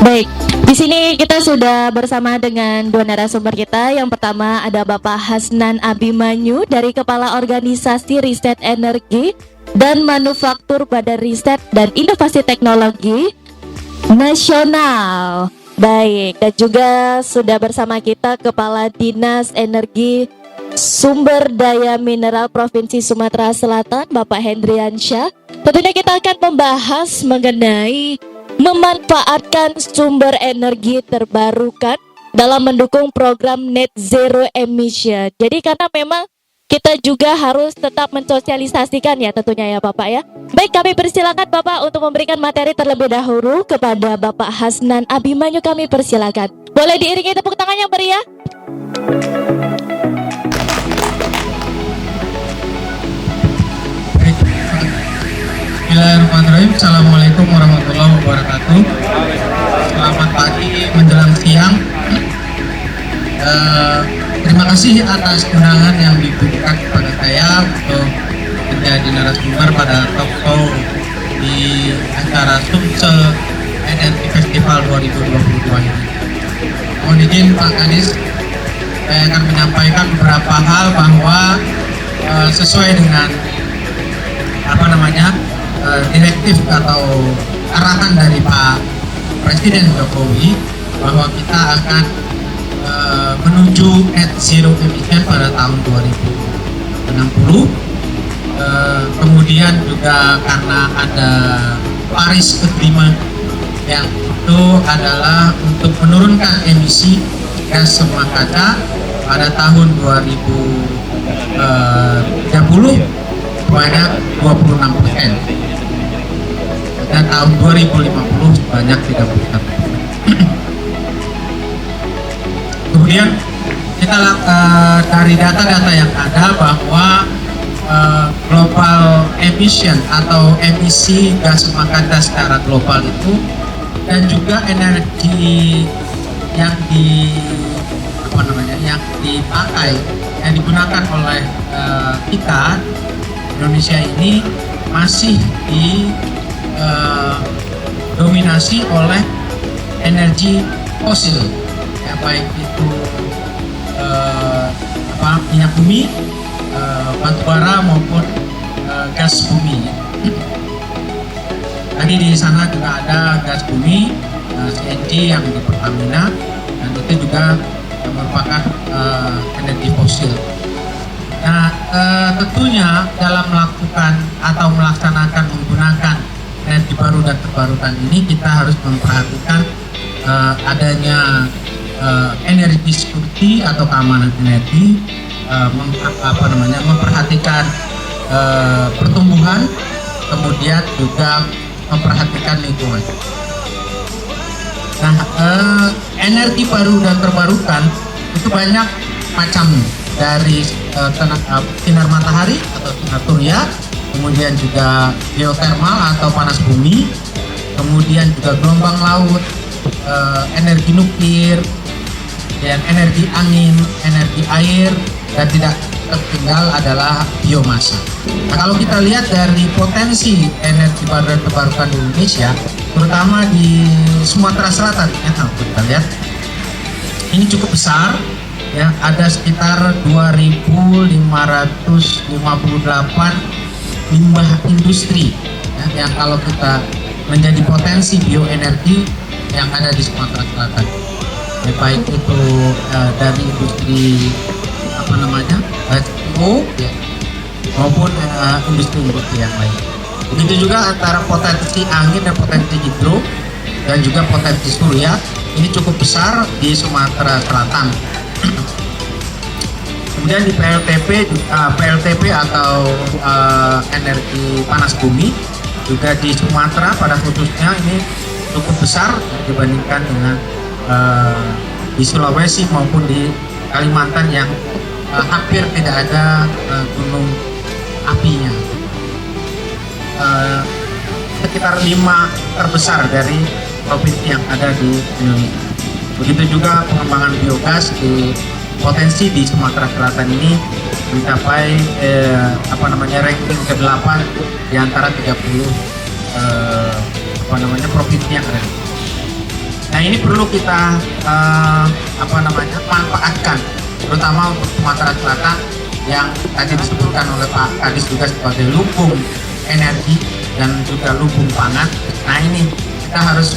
Baik, di sini kita sudah bersama dengan dua narasumber kita. Yang pertama ada Bapak Hasnan Abimanyu dari Kepala Organisasi Riset Energi dan Manufaktur Badan Riset dan Inovasi Teknologi Nasional. Baik, dan juga sudah bersama kita Kepala Dinas Energi Sumber Daya Mineral Provinsi Sumatera Selatan, Bapak Hendriansyah. Tentunya kita akan membahas mengenai memanfaatkan sumber energi terbarukan dalam mendukung program net zero emission. Jadi karena memang kita juga harus tetap mensosialisasikan ya tentunya ya Bapak ya. Baik, kami persilakan Bapak untuk memberikan materi terlebih dahulu kepada Bapak Hasnan Abimanyu, kami persilakan. Boleh diiringi tepuk tangan yang meriah? Bismillahirrahmanirrahim. Assalamualaikum warahmatullahi wabarakatuh. Selamat pagi menjelang siang. Terima kasih atas undangan yang diberikan kepada saya untuk menjadi narasumber pada talk show di acara Sumsel Energy Festival 2022 ini. Mohon izin Pak Kadis, saya akan menyampaikan beberapa hal bahwa sesuai dengan direktif atau arahan dari Pak Presiden Jokowi bahwa kita akan menuju net zero emission pada tahun 2060. Kemudian juga karena ada Paris Agreement yang itu adalah untuk menurunkan emisi gas rumah kaca pada tahun 2030 sebanyak 26%. Dan tahun 2050 sebanyak 31%. Kemudian kita dari data-data yang ada bahwa global emission atau emisi gas rumah kaca secara global itu dan juga energi yang dipakai yang digunakan oleh kita Indonesia ini masih dominasi oleh energi fosil, ya, baik itu minyak bumi, batu bara maupun gas bumi. Tadi di sana juga ada gas bumi, CNG yang di Pertamina, dan itu juga merupakan energi fosil. Nah, tentunya dalam melakukan atau melaksanakan menggunakan energi baru dan terbarukan ini kita harus memperhatikan adanya energi security atau keamanan energi, memperhatikan pertumbuhan, kemudian juga memperhatikan lingkungan. Nah, energi baru dan terbarukan itu banyak macamnya, dari sinar matahari atau sinar surya, kemudian juga geotermal atau panas bumi, kemudian juga gelombang laut, energi nuklir, dan energi angin, energi air, dan tidak tertinggal adalah biomasa. Nah, kalau kita lihat dari potensi energi baru dan terbarukan di Indonesia, terutama di Sumatera Selatan, kita lihat ini cukup besar. Ya, ada sekitar 2.558 limbah industri, ya, yang kalau kita menjadi potensi bioenergi yang ada di Sumatera Selatan, ya, baik itu dari industri HCO, ya, maupun industri yang lain. Begitu juga antara potensi angin dan potensi hidro dan juga potensi surya ini cukup besar di Sumatera Selatan. Kemudian di PLTP atau energi panas bumi juga di Sumatera pada khususnya ini cukup besar dibandingkan dengan di Sulawesi maupun di Kalimantan yang hampir tidak ada gunung apinya. Sekitar 5 terbesar dari provinsi yang ada di Indonesia. Begitu juga pengembangan biogas di potensi di Sumatera Selatan ini mencapai ranking ke-8 di antara 30 provinsi yang ada. Nah ini perlu kita manfaatkan, terutama untuk Sumatera Selatan yang tadi disebutkan oleh Pak Kadis juga sebagai lumbung energi dan juga lumbung pangan. Nah ini kita harus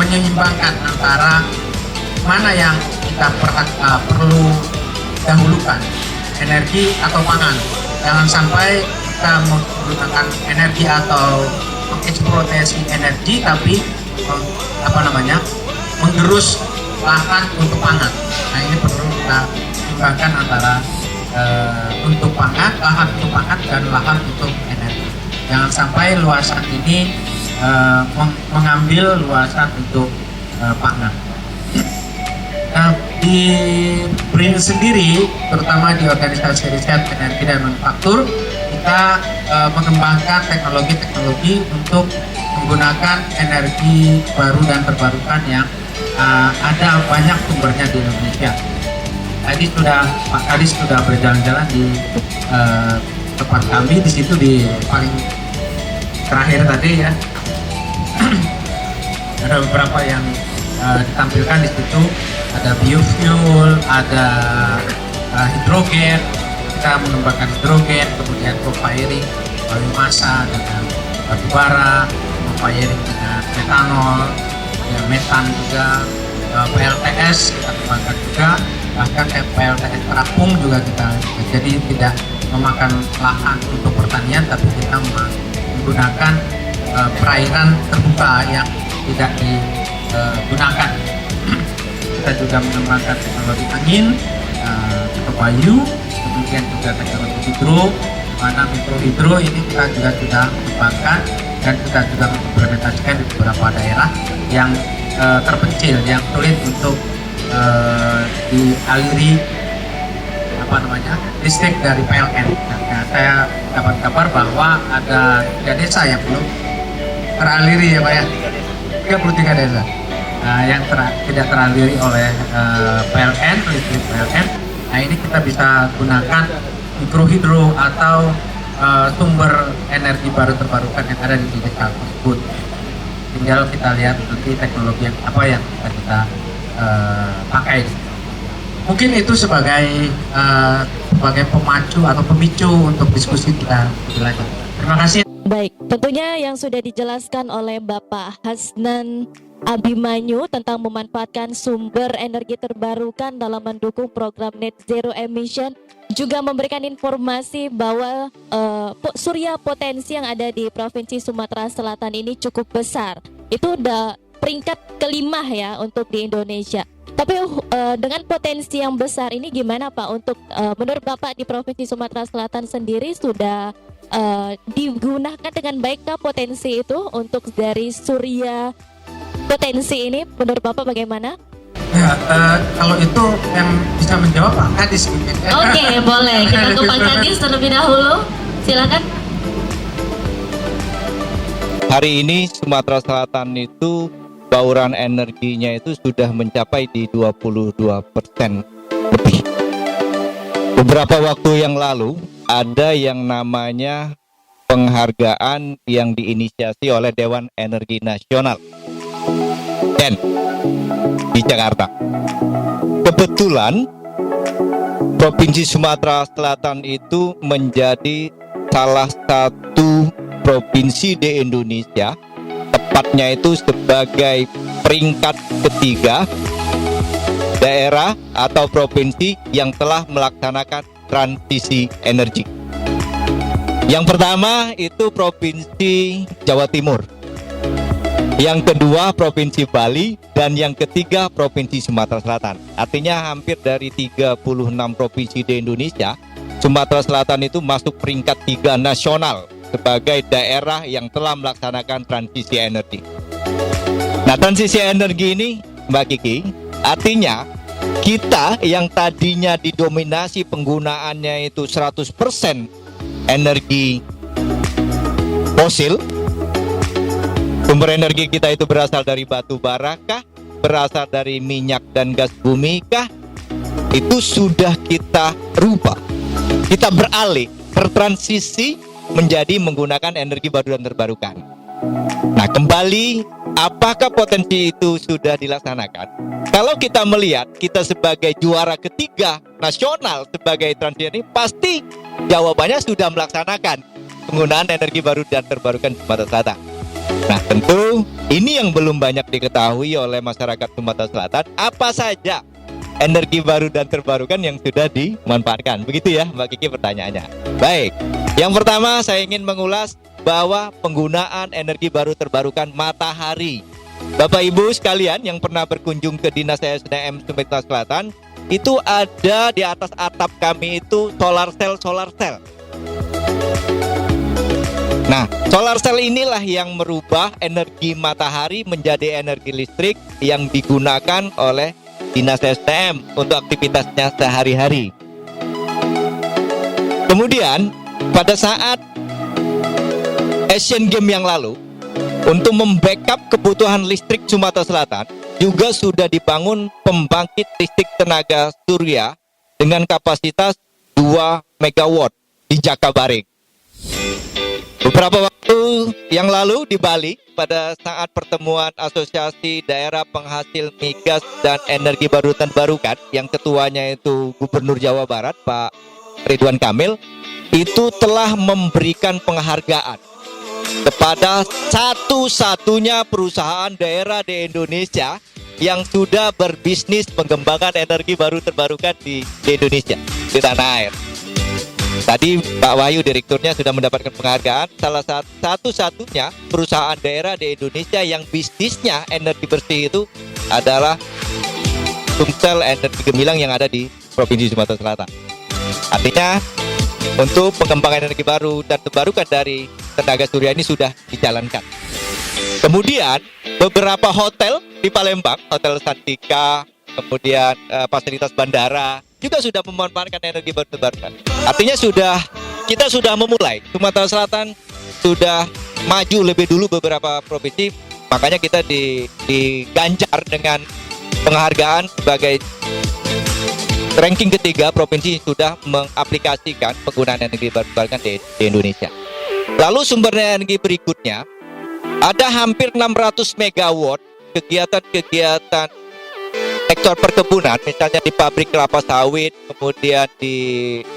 menyeimbangkan antara mana yang kita perlu dahulukan, energi atau pangan. Jangan sampai kita menggunakan energi atau mengeksploitasi energi tapi menggerus lahan untuk pangan. Nah ini perlu kita imbangkan antara untuk pangan, lahan untuk pangan dan lahan untuk energi. Jangan sampai luasan ini mengambil luasan untuk pangan. Nah, di BRIN sendiri, terutama di organisasi riset energi dan manufaktur, kita mengembangkan teknologi-teknologi untuk menggunakan energi baru dan terbarukan yang ada banyak sumbernya di Indonesia. Tadi Pak Kadis sudah berjalan-jalan di tempat kami di situ, di paling terakhir tadi ya. Ada beberapa yang ditampilkan di situ, ada biofuel, ada hidrogen. Kita mengembangkan hidrogen, kemudian co-firing biomasa dengan batu bara, co-firing dengan metanol, ya, metan juga, PLTS kita kembangkan juga, bahkan PLTS terapung juga kita, jadi tidak memakan lahan untuk pertanian tapi kita menggunakan perairan terbuka yang tidak digunakan. Kita juga mengembangkan teknologi angin, bayu, kemudian juga teknologi hidro, mana mikrohidro ini kita juga sudah kembangkan dan kita juga mengimplementasikan di beberapa daerah yang terpencil, yang sulit untuk dialiri listrik dari PLN. Nah, saya dapat kabar bahwa ada 3 desa yang belum teraliri ya Pak ya, 33 desa yang tidak teraliri oleh PLN, listrik PLN. Nah ini kita bisa gunakan mikrohidro atau sumber energi baru terbarukan yang ada di desa tersebut. Tinggal kita lihat nanti teknologi yang apa yang kita pakai. Mungkin itu sebagai pemacu atau pemicu untuk diskusi kita lebih lanjut. Terima kasih. Baik, tentunya yang sudah dijelaskan oleh Bapak Hasnan Abimanyu tentang memanfaatkan sumber energi terbarukan dalam mendukung program Net Zero Emission, juga memberikan informasi bahwa surya potensi yang ada di Provinsi Sumatera Selatan ini cukup besar. Itu udah peringkat kelima ya untuk di Indonesia. Tapi dengan potensi yang besar ini gimana Pak untuk menurut Bapak di Provinsi Sumatera Selatan sendiri sudah digunakan dengan baikkah potensi itu untuk dari surya potensi ini? Menurut Bapak bagaimana? Ya, kalau itu yang bisa menjawab Pak Kadis. Oke, boleh. Kita ke Pak Kadis terlebih dahulu. Silakan. Hari ini Sumatera Selatan itu bauran energinya itu sudah mencapai di 22% lebih. Beberapa waktu yang lalu ada yang namanya penghargaan yang diinisiasi oleh Dewan Energi Nasional DEN di Jakarta. Kebetulan Provinsi Sumatera Selatan itu menjadi salah satu provinsi di Indonesia, tepatnya itu sebagai peringkat ketiga daerah atau provinsi yang telah melaksanakan transisi energi. Yang pertama itu Provinsi Jawa Timur, yang kedua Provinsi Bali, dan yang ketiga Provinsi Sumatera Selatan. Artinya hampir dari 36 provinsi di Indonesia, Sumatera Selatan itu masuk peringkat 3 nasional sebagai daerah yang telah melaksanakan transisi energi. Nah, transisi energi ini Mbak Kiki, artinya kita yang tadinya didominasi penggunaannya itu 100% energi fosil, sumber energi kita itu berasal dari batu bara kah, berasal dari minyak dan gas bumi kah, itu sudah kita rubah. Kita beralih, bertransisi menjadi menggunakan energi baru dan terbarukan. Nah, kembali apakah potensi itu sudah dilaksanakan? Kalau kita melihat kita sebagai juara ketiga nasional sebagai Transmedia ini, pasti jawabannya sudah melaksanakan penggunaan energi baru dan terbarukan di Sumatera Selatan. Nah, tentu ini yang belum banyak diketahui oleh masyarakat Sumatera Selatan, apa saja energi baru dan terbarukan yang sudah dimanfaatkan. Begitu ya Mbak Kiki pertanyaannya. Baik, yang pertama saya ingin mengulas bahwa penggunaan energi baru terbarukan matahari. Bapak Ibu sekalian yang pernah berkunjung ke Dinas ESDM Sumatera Selatan, itu ada di atas atap kami itu solar cell. Nah, solar cell inilah yang merubah energi matahari menjadi energi listrik yang digunakan oleh Dinas SDM untuk aktivitasnya sehari-hari. Kemudian, pada saat Asian Games yang lalu, untuk membackup kebutuhan listrik Sumatera Selatan, juga sudah dibangun pembangkit listrik tenaga surya dengan kapasitas 2 MW di Jakabaring. Beberapa waktu yang lalu di Bali, pada saat pertemuan Asosiasi Daerah Penghasil Migas dan Energi Baru Terbarukan, yang ketuanya itu Gubernur Jawa Barat, Pak Ridwan Kamil, itu telah memberikan penghargaan kepada satu-satunya perusahaan daerah di Indonesia yang sudah berbisnis mengembangkan energi baru terbarukan di Indonesia, di tanah air. Tadi Pak Wahyu direkturnya sudah mendapatkan penghargaan, salah satu-satunya perusahaan daerah di Indonesia yang bisnisnya energi bersih itu adalah Sumsel Energi Gemilang yang ada di Provinsi Sumatera Selatan. Artinya untuk pengembangan energi baru dan terbarukan dari tenaga surya ini sudah dijalankan. Kemudian beberapa hotel di Palembang, Hotel Santika, kemudian fasilitas bandara juga sudah memanfaatkan energi baru terbarukan. Artinya kita sudah memulai. Sumatera Selatan sudah maju lebih dulu beberapa provinsi, makanya kita diganjar dengan penghargaan sebagai ranking ketiga provinsi sudah mengaplikasikan penggunaan energi baru terbarukan di Indonesia. Lalu sumber energi berikutnya, ada hampir 600 megawatt kegiatan-kegiatan sektor perkebunan, misalnya di pabrik kelapa sawit, kemudian di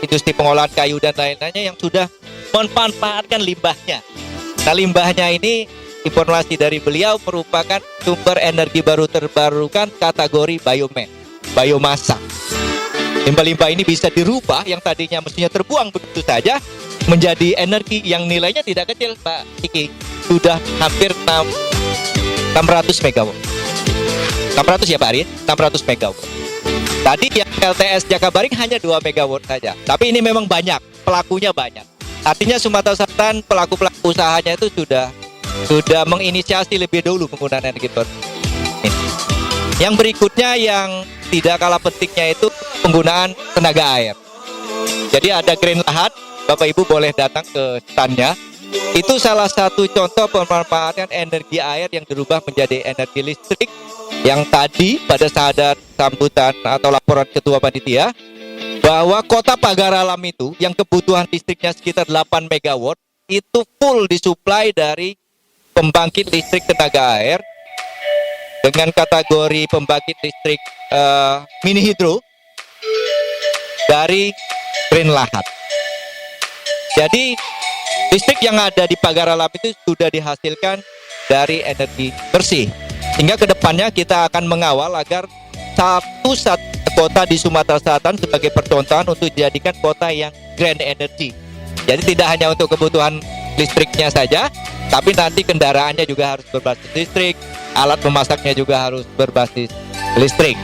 industri pengolahan kayu dan lain-lainnya yang sudah memanfaatkan limbahnya. Nah, limbahnya ini, informasi dari beliau, merupakan sumber energi baru terbarukan kategori biomasa. Limbah-limbah ini bisa dirubah yang tadinya mestinya terbuang begitu saja menjadi energi yang nilainya tidak kecil, Pak Kiki. Sudah hampir 600 megawatt. 600 ya Pak Arin? 600 megawatt. Tadi yang LTS Jakabaring hanya 2 megawatt saja. Tapi ini memang banyak, pelakunya banyak. Artinya Sumatera Selatan pelaku-pelaku usahanya itu sudah menginisiasi lebih dulu penggunaan energi baru. Yang berikutnya yang tidak kalah pentingnya itu penggunaan tenaga air. Jadi ada Green Lahat, Bapak Ibu boleh datang ke standnya. Itu salah satu contoh pemanfaatan energi air yang dirubah menjadi energi listrik, yang tadi pada saat sambutan atau laporan Ketua Panitia bahwa Kota Pagar Alam itu yang kebutuhan listriknya sekitar 8 megawatt itu full disuplai dari pembangkit listrik tenaga air dengan kategori pembangkit listrik mini hidro dari Green Lahat. Jadi listrik yang ada di Pagar Alam itu sudah dihasilkan dari energi bersih. Sehingga kedepannya kita akan mengawal agar satu kota di Sumatera Selatan sebagai percontohan untuk dijadikan kota yang green energy. Jadi tidak hanya untuk kebutuhan listriknya saja, tapi nanti kendaraannya juga harus berbasis listrik, alat memasaknya juga harus berbasis listrik,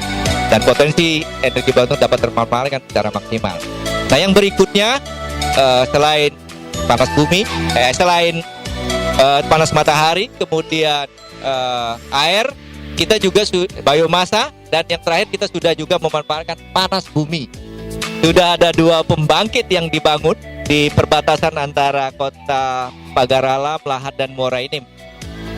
dan potensi energi baru dapat termanfaatkan secara maksimal. Nah, yang berikutnya selain panas bumi, selain panas matahari, kemudian air, kita juga biomasa, dan yang terakhir kita sudah juga memanfaatkan panas bumi. Sudah ada 2 pembangkit yang dibangun di perbatasan antara Kota Pagar Alam, Lahat, dan Muara Enim.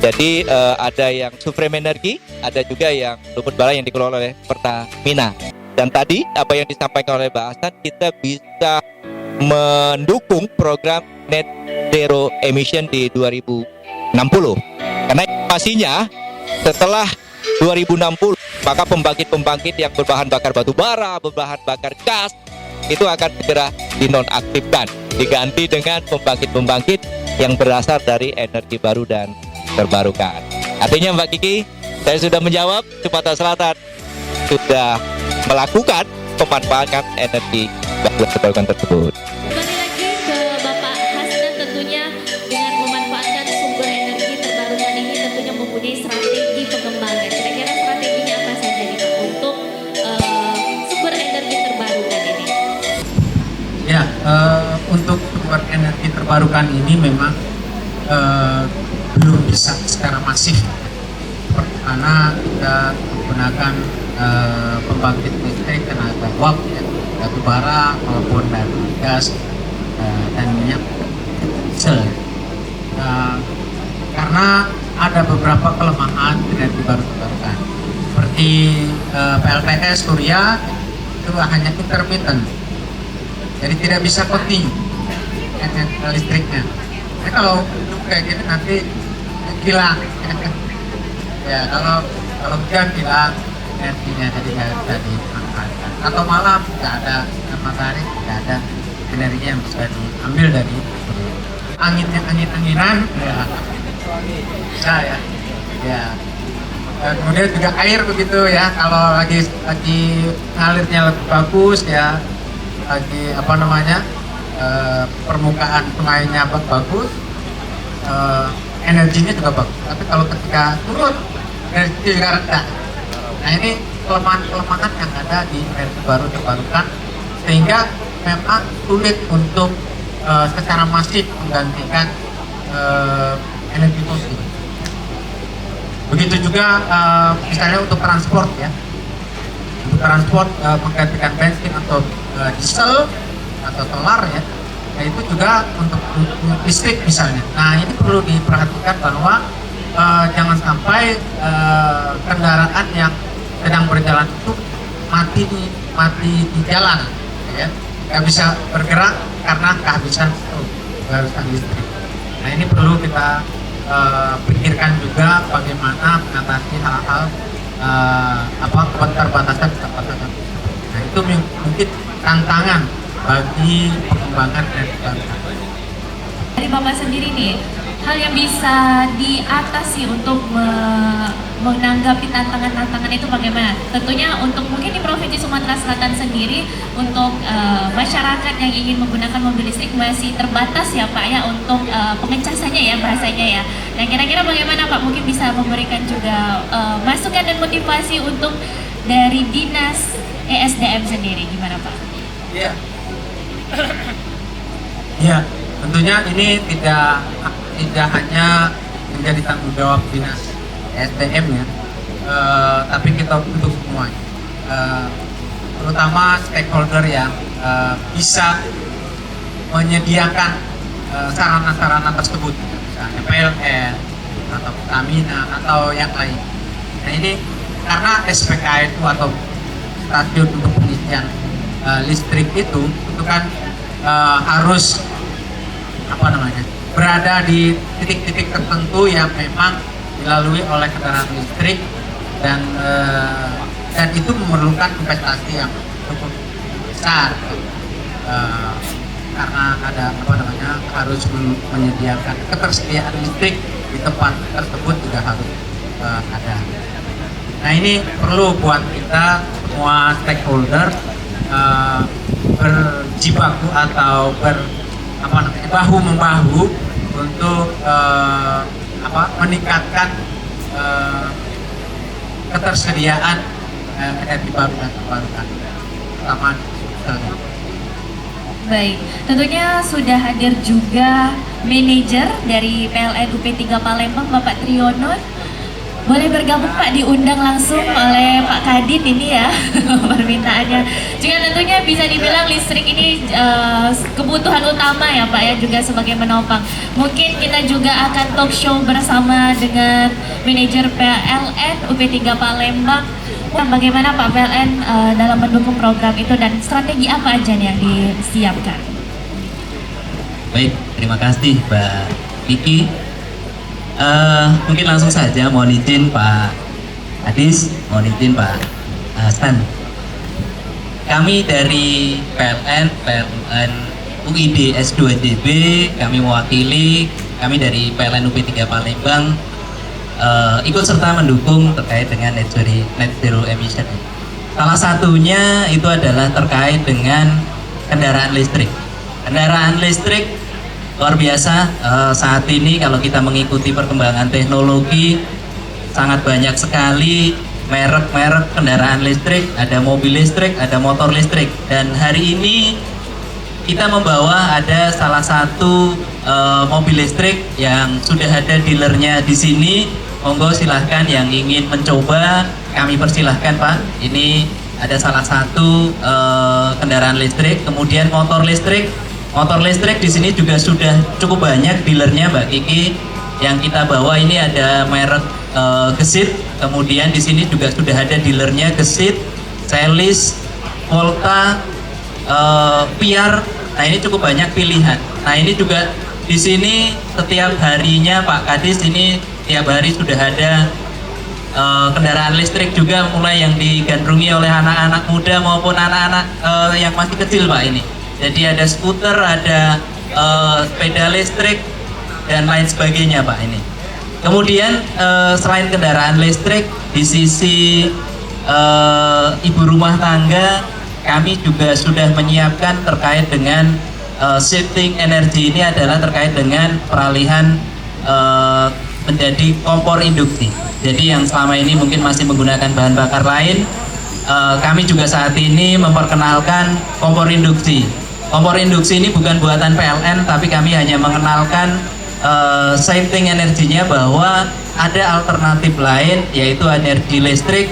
Jadi ada yang Supreme Energi, ada juga yang Lumut Balai yang dikelola oleh Pertamina. Dan tadi apa yang disampaikan oleh Mbak Hasan, kita bisa mendukung program Net Zero Emission di 2060. Karena informasinya setelah 2060 maka pembangkit-pembangkit yang berbahan bakar batu bara, berbahan bakar gas itu akan segera dinonaktifkan, diganti dengan pembangkit-pembangkit yang berasal dari energi baru dan terbarukan. Artinya Mbak Kiki, saya sudah menjawab, Sumatera Selatan sudah melakukan pemanfaatan energi baru terbarukan tersebut. Kembali lagi ke Bapak Hasnan, tentunya dengan memanfaatkan sumber energi terbarukan ini tentunya mempunyai strategi pengembangan. Kira-kira strateginya apa saja nih Pak untuk sumber energi terbarukan ini? Ya, untuk sumber energi terbarukan ini memang belum bisa secara masif, karena kita menggunakan pembangkit listrik tenaga uap, ya, batu bara maupun dari gas dan minyak diesel. Karena ada beberapa kelemahan energi baru terbarukan, seperti PLTS Surya itu hanya intermittent, jadi tidak bisa kontinu listriknya. Jadi kalau kayak gini nanti hilang. Ya kalau hujan hilang energinya, jadi nggak bisa dimanfaatkan. Atau malam nggak ada matahari, nggak ada energinya yang bisa diambil dari angin-anginan, ya bisa ya. Ya. Dan kemudian juga air begitu ya, kalau lagi ngalirnya lebih bagus ya, lagi permukaan sungainya bagus, energinya juga bagus. Tapi kalau ketika turun, energi juga rendah. Nah ini kelemahan-kelemahan yang ada di energi baru terbarukan, sehingga memang sulit untuk secara masif menggantikan energi fosil. Begitu juga misalnya untuk transport ya, untuk transport menggantikan bensin atau diesel atau solar ya, nah itu juga untuk listrik misalnya. Nah ini perlu diperhatikan bahwa jangan sampai kendaraan yang sedang berjalan itu mati di jalan, ya, nggak bisa bergerak karena kehabisan listrik. Nah ini perlu kita pikirkan juga bagaimana mengatasi hal-hal keterbatasan. Nah itu mungkin tantangan bagi pengembangan energi baru. Dari Bapak sendiri nih, hal yang bisa diatasi untuk menanggapi tantangan-tantangan itu bagaimana? Tentunya untuk mungkin di Provinsi Sumatera Selatan sendiri, untuk masyarakat yang ingin menggunakan mobil listrik masih terbatas ya Pak ya, untuk pengecasannya ya bahasanya ya. Nah kira-kira bagaimana Pak, mungkin bisa memberikan juga masukan dan motivasi untuk dari Dinas ESDM sendiri, gimana Pak? Iya. Ya, tentunya ini tidak hanya menjadi tanggung jawab Dinas SDM ya, tapi kita untuk semuanya, terutama stakeholder yang bisa menyediakan sarana-sarana tersebut, misalnya PLN atau Pertamina atau yang lain. Nah ini karena SPK itu atau stasiun untuk pengisian listrik itu kan harus berada di titik-titik tertentu yang memang dilalui oleh kendaraan listrik, dan itu memerlukan investasi yang cukup besar, karena ada harus menyediakan ketersediaan listrik di tempat tersebut juga harus ada. Nah ini perlu buat kita semua stakeholder berjibaku atau bahu membahu untuk meningkatkan ketersediaan energi baru dan terbarukan, terutama Baik, tentunya sudah hadir juga manajer dari PLN UP3 Palembang, Bapak Triyono. Boleh bergabung Pak, diundang langsung oleh Pak Kadit ini ya permintaannya. Juga tentunya bisa dibilang listrik ini kebutuhan utama ya Pak ya, juga sebagai menopang. Mungkin kita juga akan talk show bersama dengan manajer PLN UP3 Palembang. Bagaimana Pak PLN dalam mendukung program itu dan strategi apa aja nih yang disiapkan? Baik, terima kasih Mbak Kiki. Mungkin langsung saja, mohon izin Pak Adis, mohon izin Pak Stan. Kami dari PLN UID S2JB, kami mewakili, kami dari PLN UP3 Palembang ikut serta mendukung terkait dengan net zero emission. Salah satunya itu adalah terkait dengan kendaraan listrik. Kendaraan listrik luar biasa saat ini kalau kita mengikuti perkembangan teknologi, sangat banyak sekali merek-merek kendaraan listrik, ada mobil listrik, ada motor listrik. Dan hari ini kita membawa ada salah satu mobil listrik yang sudah ada dealernya di sini. Monggo silahkan yang ingin mencoba, kami persilahkan Pak. Ini ada salah satu kendaraan listrik, kemudian motor listrik. Motor listrik di sini juga sudah cukup banyak dealernya Mbak Kiki. Yang kita bawa ini ada merek Gesit, kemudian di sini juga sudah ada dealernya Gesit, Celis, Volta, Piar. Nah ini cukup banyak pilihan. Nah ini juga di sini setiap harinya Pak Kadis ini tiap hari sudah ada kendaraan listrik juga, mulai yang digandrungi oleh anak-anak muda maupun anak-anak yang masih kecil Pak ini. Jadi ada skuter, ada sepeda listrik dan lain sebagainya Pak ini. Kemudian selain kendaraan listrik, di sisi ibu rumah tangga kami juga sudah menyiapkan terkait dengan shifting energi. Ini adalah terkait dengan peralihan menjadi kompor induksi. Jadi yang selama ini mungkin masih menggunakan bahan bakar lain, kami juga saat ini memperkenalkan kompor induksi. Kompor induksi ini bukan buatan PLN, tapi kami hanya mengenalkan shifting energinya, bahwa ada alternatif lain yaitu energi listrik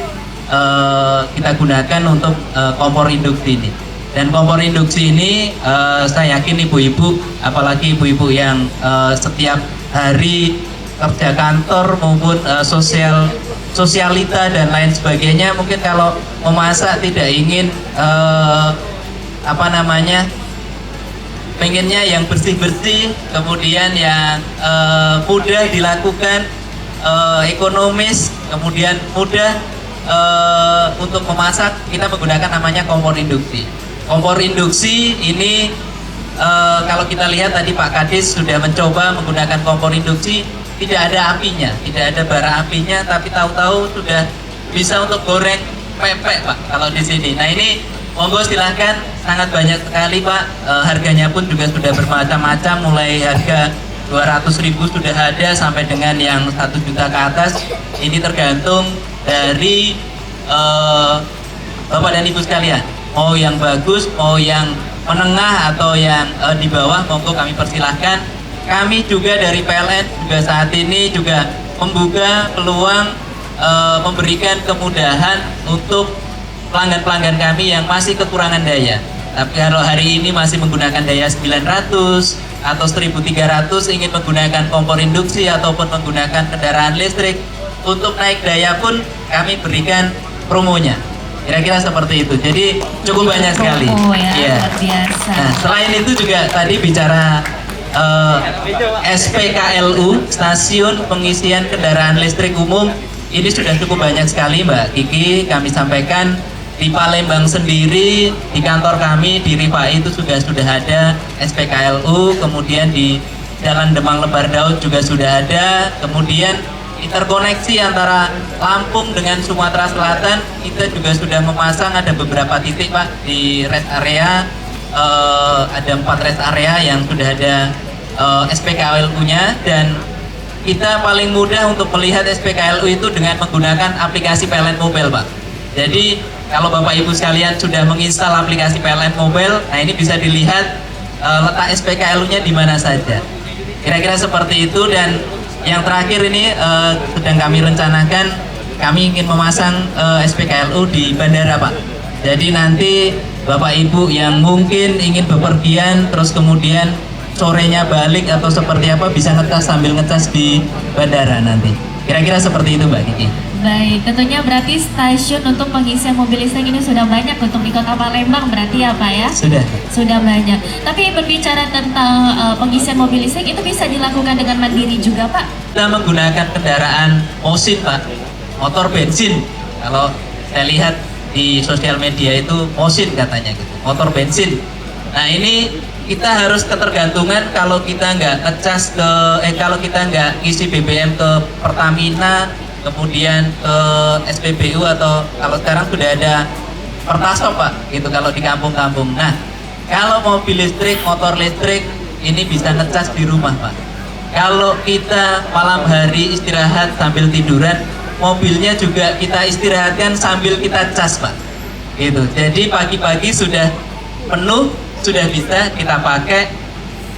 kita gunakan untuk kompor induksi ini. Dan kompor induksi ini saya yakin ibu-ibu, apalagi ibu-ibu yang setiap hari kerja kantor maupun sosialita dan lain sebagainya, mungkin kalau memasak tidak ingin pengennya yang bersih-bersih, kemudian yang mudah dilakukan, ekonomis, kemudian mudah untuk memasak, kita menggunakan namanya kompor induksi. Kompor induksi ini kalau kita lihat tadi Pak Kadis sudah mencoba menggunakan kompor induksi, tidak ada apinya, tidak ada bara apinya, tapi tahu-tahu sudah bisa untuk goreng pempek Pak kalau di sini. Nah ini monggo silahkan, sangat banyak sekali Pak, harganya pun juga sudah bermacam-macam, mulai harga 200.000 sudah ada sampai dengan yang 1 juta ke atas. Ini tergantung dari Bapak dan Ibu sekalian, mau yang bagus, mau yang menengah atau yang di bawah, monggo kami persilahkan. Kami juga dari PLN juga saat ini juga membuka peluang memberikan kemudahan untuk pelanggan-pelanggan kami yang masih kekurangan daya. Tapi kalau hari ini masih menggunakan daya 900 atau 1300, ingin menggunakan kompor induksi ataupun menggunakan kendaraan listrik, untuk naik daya pun kami berikan promonya. Kira-kira seperti itu. Jadi cukup banyak sekali. Ya, luar biasa. Nah, selain itu juga tadi bicara SPKLU, stasiun pengisian kendaraan listrik umum, ini sudah cukup banyak sekali Mbak Kiki. Kami sampaikan di Palembang sendiri, di kantor kami di Ripai itu sudah ada SPKLU, kemudian di Jalan Demang Lebar Daud juga sudah ada, kemudian interkoneksi antara Lampung dengan Sumatera Selatan kita juga sudah memasang, ada beberapa titik Pak di rest area, ada 4 rest area yang sudah ada SPKLU-nya, dan kita paling mudah untuk melihat SPKLU itu dengan menggunakan aplikasi PLN Mobile Pak. Jadi kalau Bapak Ibu sekalian sudah menginstal aplikasi PLN Mobile, nah ini bisa dilihat letak SPKLU-nya di mana saja. Kira-kira seperti itu. Dan yang terakhir ini sedang kami rencanakan, kami ingin memasang SPKLU di bandara Pak. Jadi nanti Bapak Ibu yang mungkin ingin bepergian terus kemudian sorenya balik atau seperti apa, bisa ngecas sambil ngecas di bandara nanti. Kira-kira seperti itu Mbak Kiki. Baik, tentunya berarti stasiun untuk pengisian mobil listrik ini sudah banyak untuk di Kota Palembang berarti ya Pak ya? Sudah banyak. Tapi berbicara tentang pengisian mobil listrik itu bisa dilakukan dengan mandiri juga Pak? Kita menggunakan kendaraan mesin Pak, motor bensin. Kalau saya lihat di sosial media itu mesin katanya gitu, motor bensin. Nah ini kita harus ketergantungan kalau kita nggak ngecas kalau kita nggak isi BBM ke Pertamina, kemudian ke SPBU, atau kalau sekarang sudah ada Pertasop Pak, gitu kalau di kampung-kampung. Nah, kalau mobil listrik, motor listrik ini bisa ngecas di rumah Pak. Kalau kita malam hari istirahat sambil tiduran, mobilnya juga kita istirahatkan sambil kita cas Pak. Gitu. Jadi pagi-pagi sudah penuh, sudah bisa kita pakai.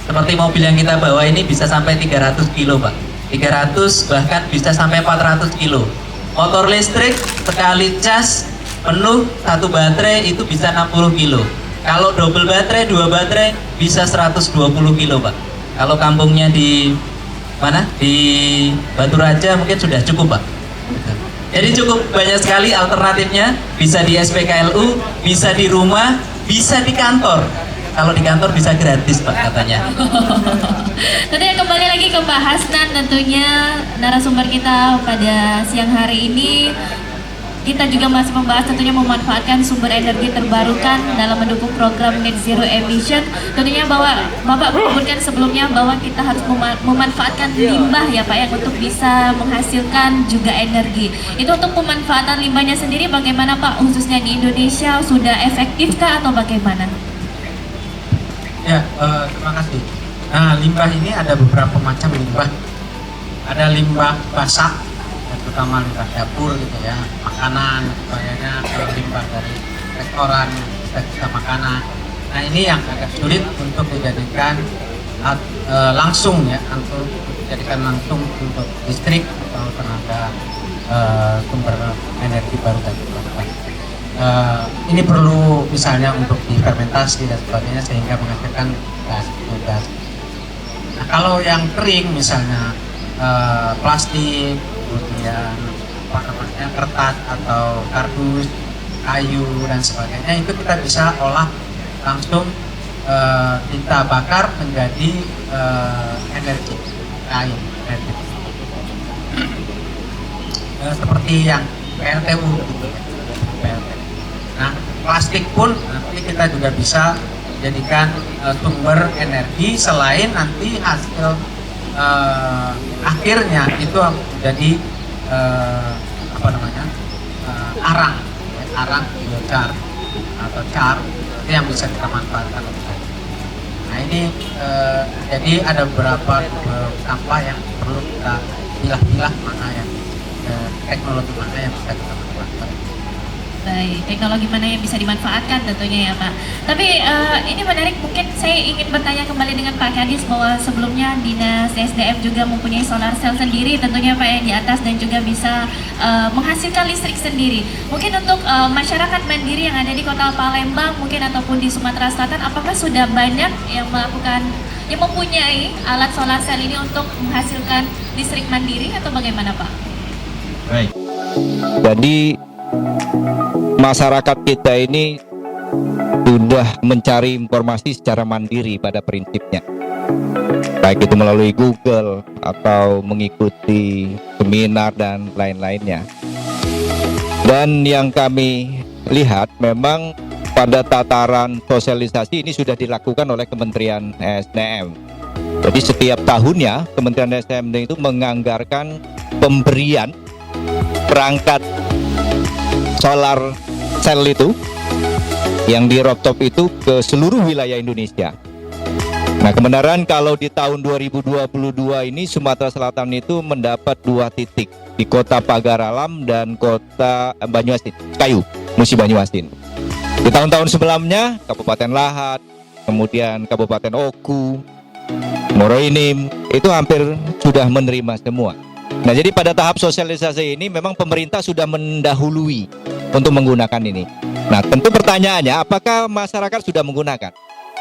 Seperti mobil yang kita bawa ini bisa sampai 300 kilo Pak. 300 bahkan bisa sampai 400 kilo. Motor listrik sekali cas penuh satu baterai itu bisa 60 kilo. Kalau double baterai, 2 baterai bisa 120 kilo Pak. Kalau kampungnya di mana? Di Batu Raja mungkin sudah cukup Pak. Jadi cukup banyak sekali alternatifnya. Bisa di SPKLU, bisa di rumah, bisa di kantor. Kalau di kantor bisa gratis Pak katanya. Tentunya kembali lagi ke Pak Hasnan, tentunya narasumber kita pada siang hari ini. Kita juga masih membahas tentunya memanfaatkan sumber energi terbarukan dalam mendukung program Net Zero Emission. Tentunya bahwa Bapak menyebutkan sebelumnya bahwa kita harus memanfaatkan limbah ya Pak ya untuk bisa menghasilkan juga energi. Itu untuk pemanfaatan limbahnya sendiri bagaimana Pak, khususnya di Indonesia sudah efektifkah atau bagaimana? Ya, terima kasih. Nah, limbah ini ada beberapa macam limbah. Ada limbah basah, terutama limbah dapur gitu ya, makanan, sebagainya, limbah dari restoran, sisa makanan. Nah, ini yang agak sulit untuk dijadikan langsung ya, untuk dijadikan langsung untuk listrik atau tenaga sumber energi baru dan terbarukan. Ini perlu misalnya untuk difermentasi dan sebagainya sehingga menghasilkan gas. Nah, kalau yang kering misalnya plastik, kemudian apa namanya kertas atau kardus, kayu dan sebagainya, itu kita bisa olah langsung, kita bakar menjadi energi lain, energi. Seperti yang PLTU gitu ya. Nah, plastik pun nanti kita juga bisa jadikan sumber energi, selain nanti hasil akhirnya itu jadi arang biochar atau char itu yang bisa kita manfaatkan. Nah ini jadi ada beberapa sampah yang perlu kita pilah-pilah mana yang teknologi mana yang bisa kita manfaatkan. Baik, teknologi mana yang bisa dimanfaatkan tentunya ya Pak. Tapi ini menarik, mungkin saya ingin bertanya kembali dengan Pak Kadis bahwa sebelumnya Dinas SDM juga mempunyai solar cell sendiri tentunya Pak yang di atas dan juga bisa menghasilkan listrik sendiri. Mungkin untuk masyarakat mandiri yang ada di Kota Palembang mungkin ataupun di Sumatera Selatan, apakah sudah banyak yang mempunyai alat solar cell ini untuk menghasilkan listrik mandiri atau bagaimana Pak? Baik. Jadi masyarakat kita ini sudah mencari informasi secara mandiri pada prinsipnya, baik itu melalui Google atau mengikuti seminar dan lain-lainnya. Dan yang kami lihat memang pada tataran sosialisasi ini sudah dilakukan oleh Kementerian SDM. Jadi setiap tahunnya Kementerian SDM itu menganggarkan pemberian perangkat solar cell itu yang di rooftop itu ke seluruh wilayah Indonesia. Nah, kebenaran kalau di tahun 2022 ini Sumatera Selatan itu mendapat 2 titik di Kota Pagar Alam dan Kota Banyuasin, Musi Banyuasin. Di tahun-tahun sebelumnya Kabupaten Lahat, kemudian Kabupaten Oku, Moroinim itu hampir sudah menerima semua. Nah, jadi pada tahap sosialisasi ini memang pemerintah sudah mendahului untuk menggunakan ini. Nah, tentu pertanyaannya apakah masyarakat sudah menggunakan?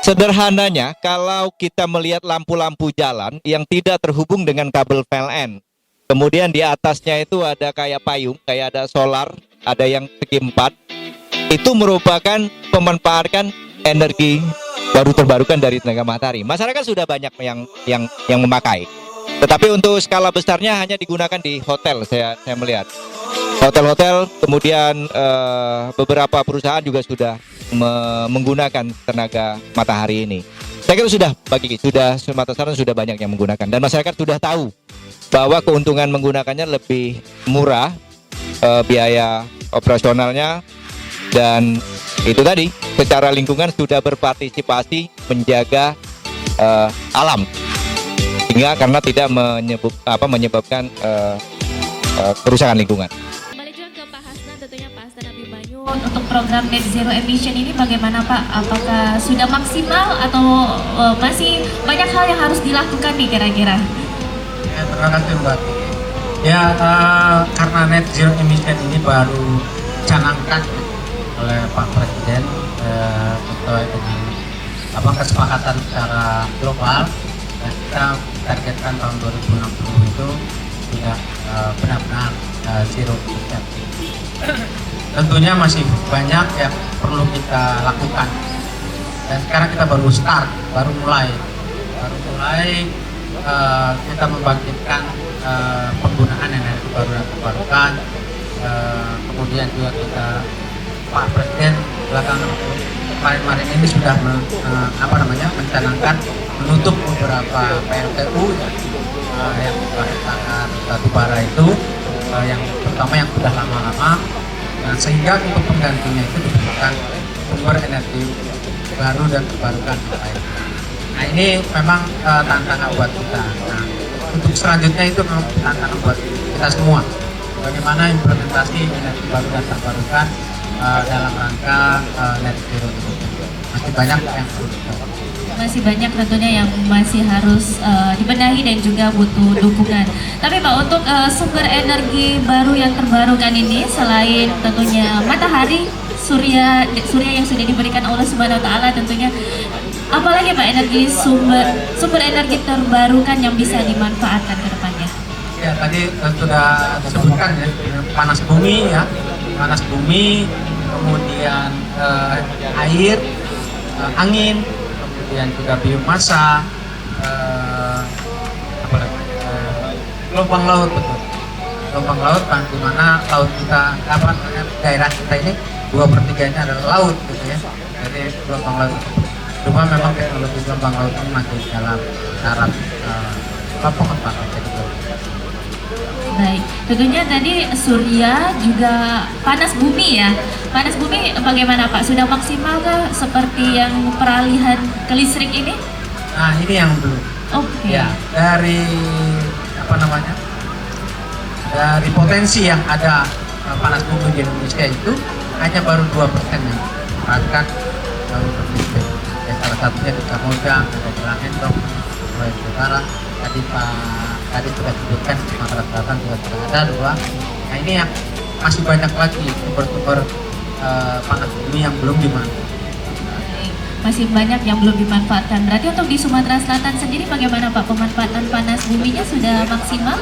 Sederhananya, kalau kita melihat lampu-lampu jalan yang tidak terhubung dengan kabel PLN, Kemudian di atasnya itu ada kayak payung, kayak ada solar, ada yang segi 4. Itu merupakan pemanfaatan energi baru terbarukan dari tenaga matahari. Masyarakat sudah banyak yang memakai. Tetapi untuk skala besarnya hanya digunakan di hotel, saya melihat. Hotel-hotel, kemudian beberapa perusahaan juga sudah menggunakan tenaga matahari ini. Saya kira sudah Sumatera Selatan sudah banyak yang menggunakan, dan masyarakat sudah tahu bahwa keuntungan menggunakannya lebih murah, biaya operasionalnya, dan itu tadi secara lingkungan sudah berpartisipasi menjaga alam, sehingga karena tidak menyebabkan kerusakan lingkungan. Kembali juga ke Pak Hasnan, tentunya Pak Hasnan Abimanyu, untuk program Net Zero Emission ini bagaimana Pak? Apakah sudah maksimal atau masih banyak hal yang harus dilakukan nih kira-kira? Ya, terima kasih Mbak. Ya, karena Net Zero Emission ini baru dicanangkan oleh Pak Presiden sesuai dengan kesepakatan secara global, dan kita targetkan tahun 2060 itu sudah benar-benar zero emission. Tentunya masih banyak yang perlu kita lakukan, dan sekarang kita baru mulai kita membangkitkan penggunaan energi baru dan terbarukan. Kemudian juga kita, Pak Presiden belakangan kemarin ini sudah mencanangkan menutup beberapa PLTU yang bahan batu bara itu, yang terutama yang sudah lama-lama, sehingga untuk penggantinya itu dibutuhkan sumber energi baru dan terbarukan. Nah, ini memang tantangan buat kita. Nah, untuk selanjutnya itu memang tantangan buat kita semua. Bagaimana implementasi energi baru dan terbarukan dalam rangka net zero itu. Masih banyak yang perlu dilakukan. Masih banyak tentunya yang masih harus dibenahi dan juga butuh dukungan. Tapi Pak, untuk sumber energi baru yang terbarukan ini, selain tentunya matahari, surya yang sudah diberikan Allah Subhanahu wa taala, tentunya apalagi Pak sumber energi terbarukan yang bisa dimanfaatkan ke depannya? Ya, tadi sudah disebutkan ya, panas bumi, kemudian air, angin, kemudian juga biomasa, gelombang laut, betul. Gelombang laut kan, di mana laut kita, daerah kita ini 2/3-nya adalah laut, gitu ya. Jadi gelombang laut. Cuma memang teknologi gelombang laut ini masih dalam taraf pengembangan. Baik, tentunya tadi surya juga panas bumi ya. Panas bumi bagaimana Pak? Sudah maksimal kah seperti yang peralihan ke listrik ini? Nah, ini yang belum. Oke. Ya, dari dari potensi yang ada panas bumi di Indonesia itu hanya baru 2% yang dimanfaatkan untuk listrik. Ya, salah satunya di Samudra, ada di Lahendok, Sulawesi Utara. Tadi sudah disebutkan Sumatera Selatan juga sudah ada 2. Nah, ini yang masih banyak lagi sumber-sumber panas bumi yang belum dimanfaatkan. Masih banyak yang belum dimanfaatkan. Berarti untuk di Sumatera Selatan sendiri bagaimana Pak? Pemanfaatan panas buminya sudah maksimal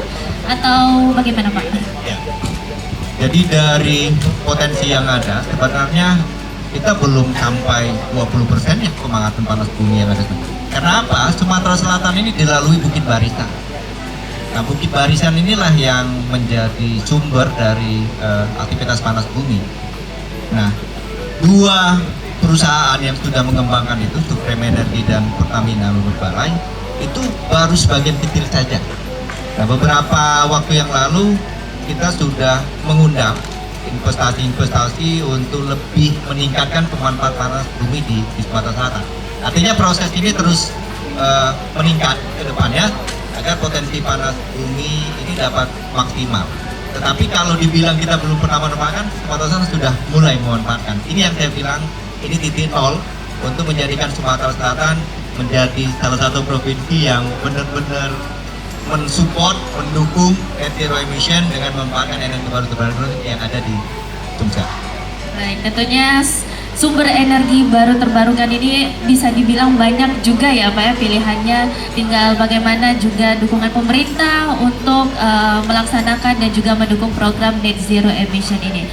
atau bagaimana Pak? Ya. Jadi dari potensi yang ada, sebenarnya kita belum sampai 20% ya pemanfaatan panas bumi yang ada. Karena apa? Sumatera Selatan ini dilalui Bukit Barisan. Nah, Bukit Barisan inilah yang menjadi sumber dari aktivitas panas bumi. Nah, 2 perusahaan yang sudah mengembangkan itu, Supreme Energy dan Pertamina Lubuk Balai, itu baru sebagian kecil saja. Nah, beberapa waktu yang lalu kita sudah mengundang investasi-investasi untuk lebih meningkatkan pemanfaatan panas bumi di Sumatera Selatan. Artinya proses ini terus meningkat ke depannya agar potensi panas bumi ini dapat maksimal. Tetapi kalau dibilang kita belum pernah memanfaatkan, Sumatera Selatan sudah mulai memanfaatkan. Ini yang saya bilang, ini titik nol untuk menjadikan Sumatera Selatan menjadi salah satu provinsi yang benar-benar mensupport, mendukung net zero emission dengan memanfaatkan energi baru terbarukan yang ada di Sumsel. Baik, tentunya sumber energi baru terbarukan ini bisa dibilang banyak juga ya Pak ya pilihannya, tinggal bagaimana juga dukungan pemerintah untuk melaksanakan dan juga mendukung program net zero emission ini.